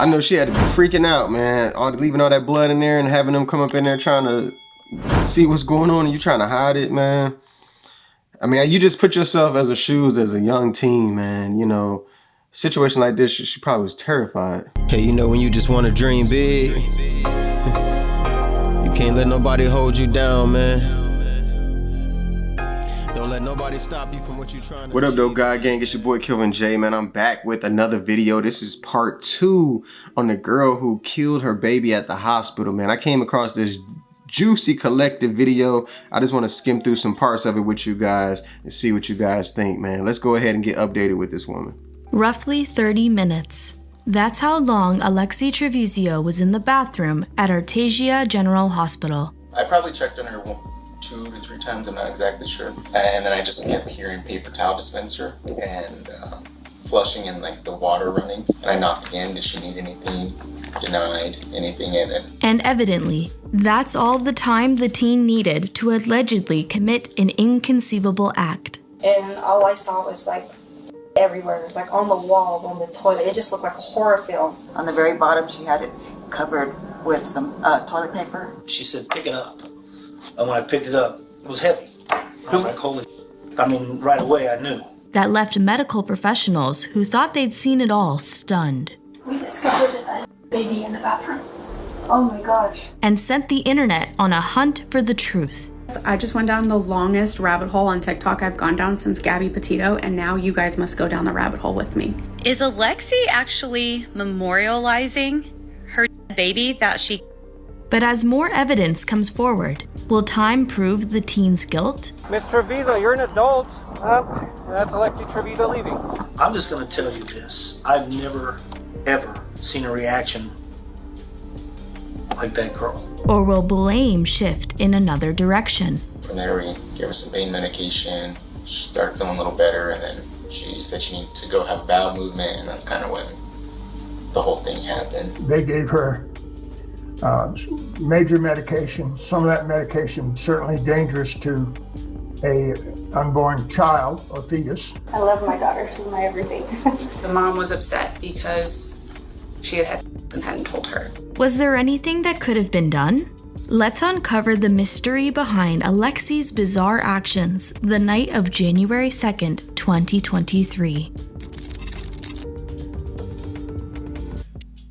I know she had to be freaking out, man. Leaving all that blood in there and having them come up in there trying to see what's going on and you trying to hide it, man. I mean, you just put yourself as a shoes as a young teen, man. You know, situation like this, she probably was terrified. Hey, you know when you just want to dream big, you can't let nobody hold you down, man. Don't let nobody stop you from what you're trying to What up, though, achieve. God Gang? It's your boy Kelvin J, man. I'm back with another video. This is part 2 on the girl who killed her baby at the hospital, man. I came across this juicy collective video. I just want to skim through some parts of it with you guys and see what you guys think, man. Let's go ahead and get updated with this woman. Roughly 30 minutes. That's how long Alexee Trevizo was in the bathroom at Trochez General Hospital. I probably checked on her 2 to 3 times, I'm not exactly sure. And then I just kept hearing paper towel dispenser and flushing and like the water running. And I knocked again, did she need anything? Denied anything in it. And evidently, that's all the time the teen needed to allegedly commit an inconceivable act. And all I saw was like everywhere, like on the walls, on the toilet. It just looked like a horror film. On the very bottom, she had it covered with some toilet paper. She said, pick it up. And when I picked it up, it was heavy. I was like, holy, I mean, right away I knew. That left medical professionals who thought they'd seen it all stunned. We discovered a baby in the bathroom. Oh my gosh. And sent the internet on a hunt for the truth. I just went down the longest rabbit hole on TikTok I've gone down since Gabby Petito, and now you guys must go down the rabbit hole with me. Is Alexee actually memorializing her baby that she... But as more evidence comes forward, will time prove the teen's guilt? Miss Trevizo, you're an adult. That's Alexee Trevizo leaving. I'm just going to tell you this. I've never, ever seen a reaction like that girl. Or will blame shift in another direction? From there, we gave her some pain medication. She started feeling a little better, and then she said she needed to go have a bowel movement, and that's kind of when the whole thing happened. They gave her major medication. Some of that medication certainly dangerous to a unborn child or fetus. I love my daughter. She's my everything. The mom was upset because she had and hadn't told her. Was there anything that could have been done? Let's uncover the mystery behind Alexee's bizarre actions the night of January 2nd, 2023.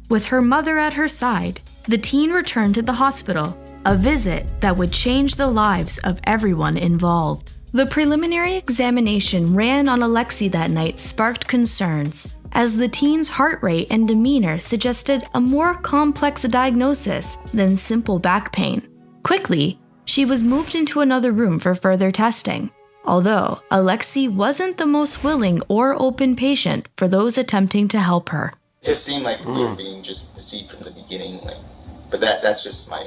With her mother at her side, the teen returned to the hospital, a visit that would change the lives of everyone involved. The preliminary examination ran on Alexee that night sparked concerns, as the teen's heart rate and demeanor suggested a more complex diagnosis than simple back pain. Quickly, she was moved into another room for further testing, although Alexee wasn't the most willing or open patient for those attempting to help her. It seemed like we were being just deceived from the beginning, but that's just my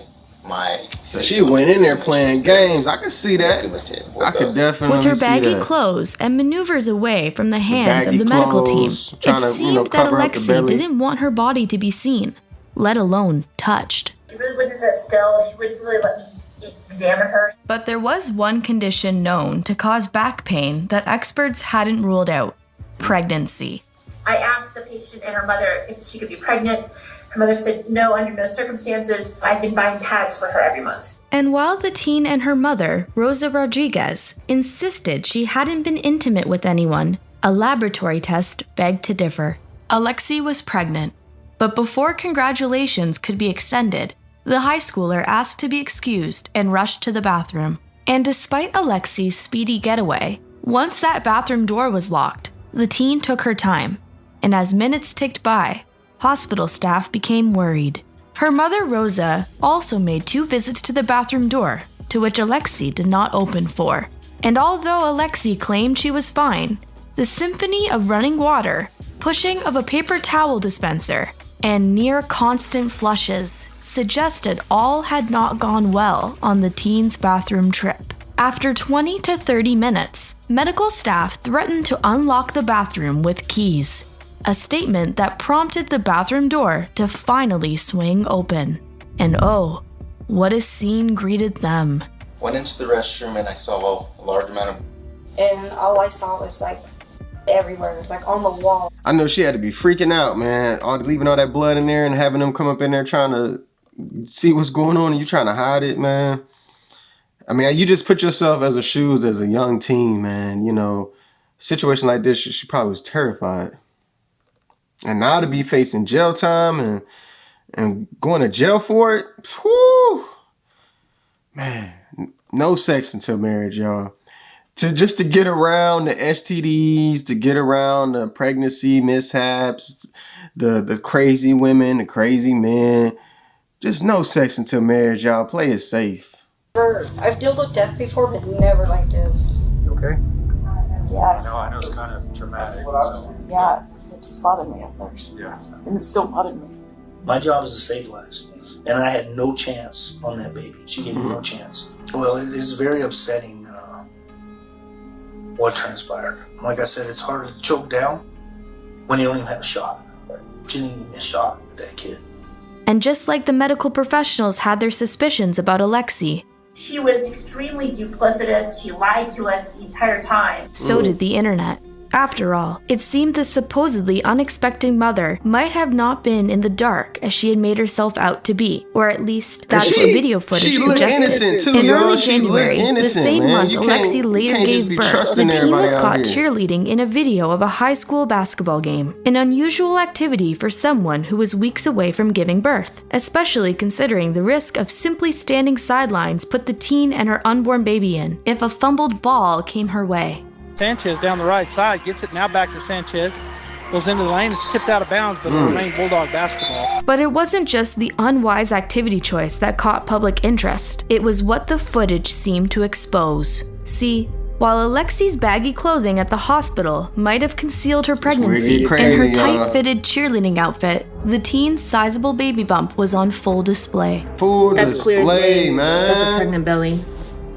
So she went in there playing games. I could see that. I could definitely With her see baggy that. clothes and maneuvers away from the hands of the baggy medical team, clothes, it trying to, seemed that cover up the Alexee belly. didn't want her body to be seen, let alone touched. She really wouldn't sit still. She wouldn't really let me examine her. But there was one condition known to cause back pain that experts hadn't ruled out: pregnancy. I asked the patient and her mother if she could be pregnant. Her mother said no, under no circumstances. I've been buying pads for her every month. And while the teen and her mother, Rosa Rodriguez, insisted she hadn't been intimate with anyone, a laboratory test begged to differ. Alexee was pregnant, but before congratulations could be extended, the high schooler asked to be excused and rushed to the bathroom. And despite Alexee's speedy getaway, once that bathroom door was locked, the teen took her time. And as minutes ticked by, hospital staff became worried. Her mother, Rosa, also made 2 visits to the bathroom door, to which Alexee did not open for. And although Alexee claimed she was fine, the symphony of running water, pushing of a paper towel dispenser, and near constant flushes suggested all had not gone well on the teen's bathroom trip. After 20 to 30 minutes, medical staff threatened to unlock the bathroom with keys, a statement that prompted the bathroom door to finally swing open. And oh, what a scene greeted them. Went into the restroom and I saw a large amount of... And all I saw was like everywhere, like on the wall. I know she had to be freaking out, man. Leaving all that blood in there and having them come up in there trying to see what's going on and you trying to hide it, man. I mean, you just put yourself as a shoes as a young teen, man. You know, situation like this, she probably was terrified. And now to be facing jail time and going to jail for it, whew, man, no sex until marriage, y'all. Just to get around the STDs, to get around the pregnancy mishaps, the crazy women, the crazy men. Just no sex until marriage, y'all. Play it safe. I've dealt with death before, but never like this. You okay? Yeah. No, I know it's kind of traumatic. So. Yeah, it just bothered me at first. Yeah. And it still bothered me. My job is to save lives, and I had no chance on that baby. She gave me no chance. Well, it is very upsetting what transpired. Like I said, it's harder to choke down when you don't even have a shot. She didn't even get a shot at that kid. And just like the medical professionals had their suspicions about Alexee, She was extremely duplicitous. She lied to us the entire time. so did the internet. After all, it seemed the supposedly unexpected mother might have not been in the dark as she had made herself out to be, or at least that's what video footage suggested. In early January, the same month Alexee later gave birth, the teen was caught cheerleading in a video of a high school basketball game, an unusual activity for someone who was weeks away from giving birth, especially considering the risk of simply standing sidelines put the teen and her unborn baby in if a fumbled ball came her way. Sanchez down the right side gets it now back to Sanchez. Goes into the lane. It's tipped out of bounds, but it'll remain Bulldog basketball. But it wasn't just the unwise activity choice that caught public interest. It was what the footage seemed to expose. See, while Alexee's baggy clothing at the hospital might have concealed her pregnancy and her tight-fitted cheerleading outfit, the teen's sizable baby bump was on full display. That's clear as day, man. That's a pregnant belly.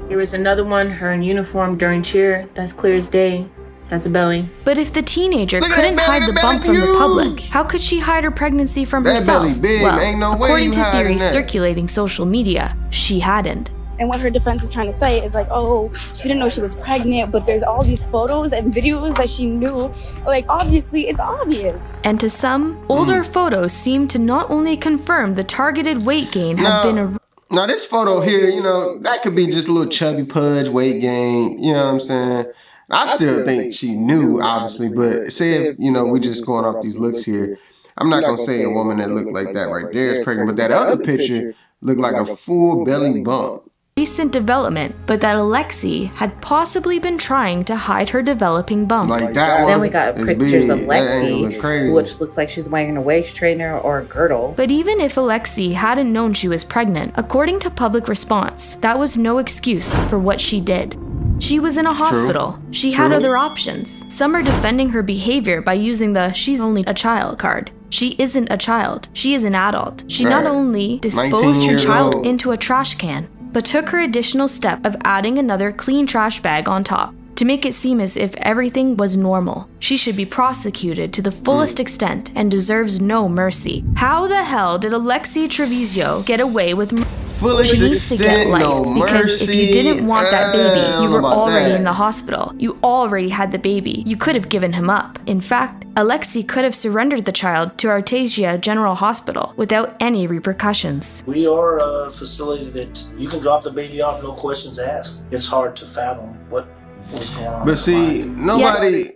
Here was another one, her in uniform during cheer. That's clear as day. That's a belly. But if the teenager couldn't hide the bump from the public, how could she hide her pregnancy from herself? Well, according to theories circulating social media, she hadn't. And what her defense is trying to say is like, oh, she didn't know she was pregnant, but there's all these photos and videos that she knew. Like, obviously, it's obvious. And to some, older photos seem to not only confirm the targeted weight gain had been a... Now this photo here, you know, that could be just a little chubby pudge weight gain, you know what I'm saying? I still think she knew, obviously, but say if, you know, we just going off these looks here. I'm not gonna say a woman that looked like that right there is pregnant, but that other picture looked like a full belly bump. Recent development, but that Alexee had possibly been trying to hide her developing bump. Like that one. Then we got pictures of Alexee, which looks like she's wearing a waist trainer or a girdle. But even if Alexee hadn't known she was pregnant, according to public response, that was no excuse for what she did. She was in a hospital. She had other options. Some are defending her behavior by using the "she's only a child" card. She isn't a child. She is an adult. She not only disposed her child into a trash can, but took her additional step of adding another clean trash bag on top to make it seem as if everything was normal. She should be prosecuted to the fullest extent and deserves no mercy. How the hell did Alexee Trevizo get away with she needs to get life, because if you didn't want that baby, you were already in the hospital. You already had the baby. You could have given him up. In fact, Alexee could have surrendered the child to Trochez General Hospital without any repercussions. We are a facility that you can drop the baby off, no questions asked. It's hard to fathom what was going on. But see, nobody,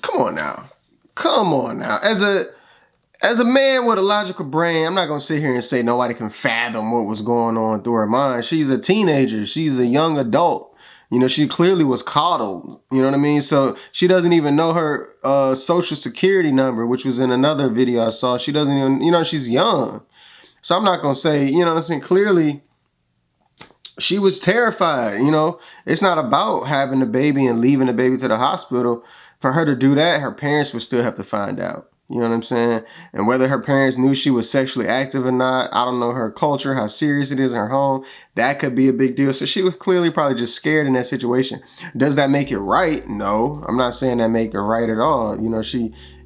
come on now. As a man with a logical brain, I'm not going to sit here and say nobody can fathom what was going on through her mind. She's a teenager. She's a young adult. You know, she clearly was coddled. You know what I mean? So she doesn't even know her social security number, which was in another video I saw. She doesn't even, you know, she's young. So I'm not going to say, you know what I'm saying? Clearly, she was terrified. You know, it's not about having the baby and leaving the baby to the hospital. For her to do that, her parents would still have to find out. You know what I'm saying? And whether her parents knew she was sexually active or not, I don't know her culture, how serious it is in her home. That could be a big deal. So she was clearly probably just scared in that situation. Does that make it right? No, I'm not saying that make it right at all. You know,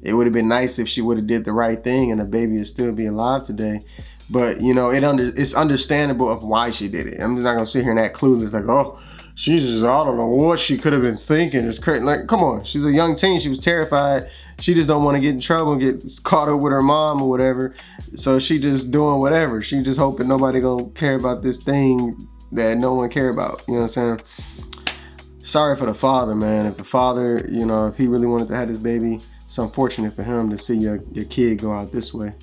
it would have been nice if she would have did the right thing and the baby would still be alive today. But, you know, it's understandable of why she did it. I'm just not going to sit here and act clueless like, oh, she's just, I don't know what she could have been thinking. It's crazy. Like, come on, she's a young teen. She was terrified. She just don't want to get in trouble and get caught up with her mom or whatever. So she just doing whatever. She just hoping nobody gonna care about this thing that no one care about. You know what I'm saying? Sorry for the father, man. If the father, you know, if he really wanted to have this baby, it's unfortunate for him to see your kid go out this way.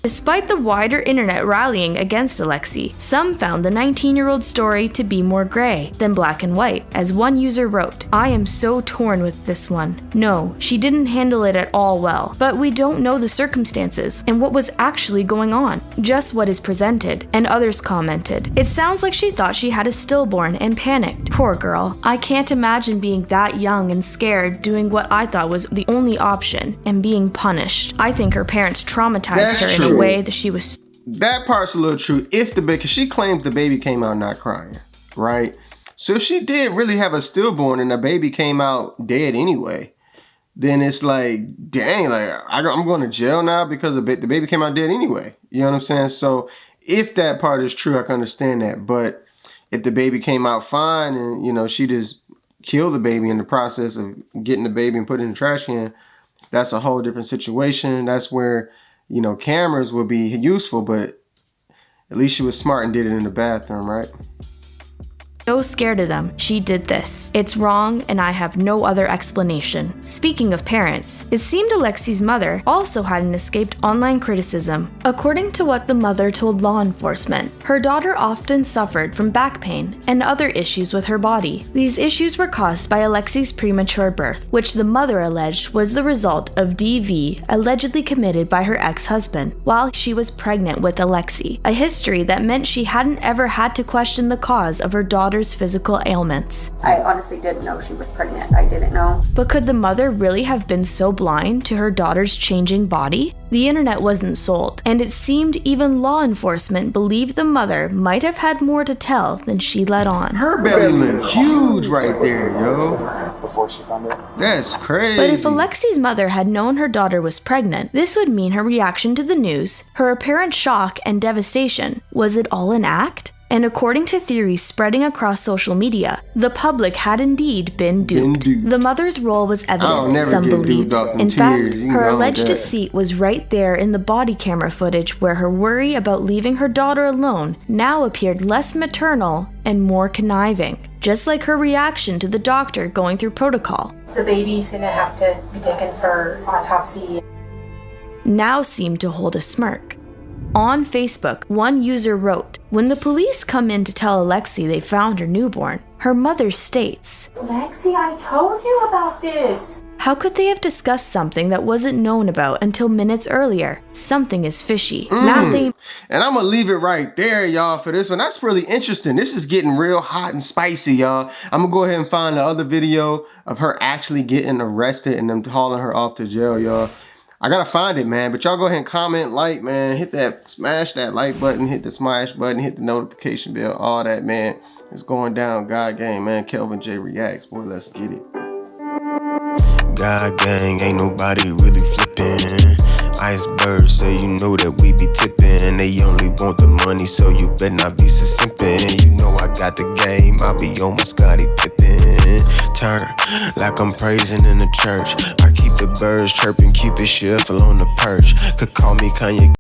Despite the wider internet rallying against Alexee, some found the 19-year-old story to be more gray than black and white. As one user wrote, "I am so torn with this one. No, she didn't handle it at all well, but we don't know the circumstances and what was actually going on, just what is presented." And others commented, "It sounds like she thought she had a stillborn and panicked. Poor girl. I can't imagine being that young and scared, doing what I thought was the only option, and being punished. I think her parents traumatized her in a way that she was..." That part's a little true. If the baby, because she claims the baby came out not crying, right? So if she did really have a stillborn and the baby came out dead anyway, then it's like, dang, like I'm going to jail now because the baby came out dead anyway. You know what I'm saying? So if that part is true, I can understand that. But if the baby came out fine and, you know, she just killed the baby in the process of getting the baby and put it in the trash can, that's a whole different situation. That's where, you know, cameras will be useful, but at least she was smart and did it in the bathroom, right? So scared of them, she did this. It's wrong, and I have no other explanation. Speaking of parents, it seemed Alexee's mother also hadn't escaped online criticism. According to what the mother told law enforcement, her daughter often suffered from back pain and other issues with her body. These issues were caused by Alexee's premature birth, which the mother alleged was the result of DV allegedly committed by her ex-husband while she was pregnant with Alexee, a history that meant she hadn't ever had to question the cause of her daughter's physical ailments. I honestly didn't know she was pregnant. I didn't know. But could the mother really have been so blind to her daughter's changing body? The internet wasn't sold, and it seemed even law enforcement believed the mother might have had more to tell than she let on. Her belly looked huge right there, yo. Before she found out. That's crazy. But if Alexee's mother had known her daughter was pregnant, this would mean her reaction to the news, her apparent shock and devastation. Was it all an act? And according to theories spreading across social media, the public had indeed been duped. The mother's role was evident, some believed. In fact, her alleged deceit was right there in the body camera footage where her worry about leaving her daughter alone now appeared less maternal and more conniving, just like her reaction to the doctor going through protocol. The baby's gonna have to be taken for autopsy. Now seemed to hold a smirk. On Facebook, one user wrote, "When the police come in to tell Alexee they found her newborn, her mother states, 'Alexee, I told you about this.' How could they have discussed something that wasn't known about until minutes earlier? Something is fishy." Now they... And I'm gonna leave it right there, y'all, for this one. That's really interesting. This is getting real hot and spicy, y'all. I'm gonna go ahead and find the other video of her actually getting arrested and them hauling her off to jail, y'all. I gotta find it, man. But y'all go ahead and comment, like, man. Hit that, smash that like button, hit the smash button, hit the notification bell, all that, man. It's going down. God gang, man. Kelvin J Reacts. Boy, let's get it. God gang, ain't nobody really flipping. Iceberg say you know that we be tipping. They only want the money, so you better not be simping. You know I got the game, I be on my Scottie Pippen. Turn like I'm praising in the church. I keep the birds chirping, keep it shuffle on the perch. Could call me Kanye.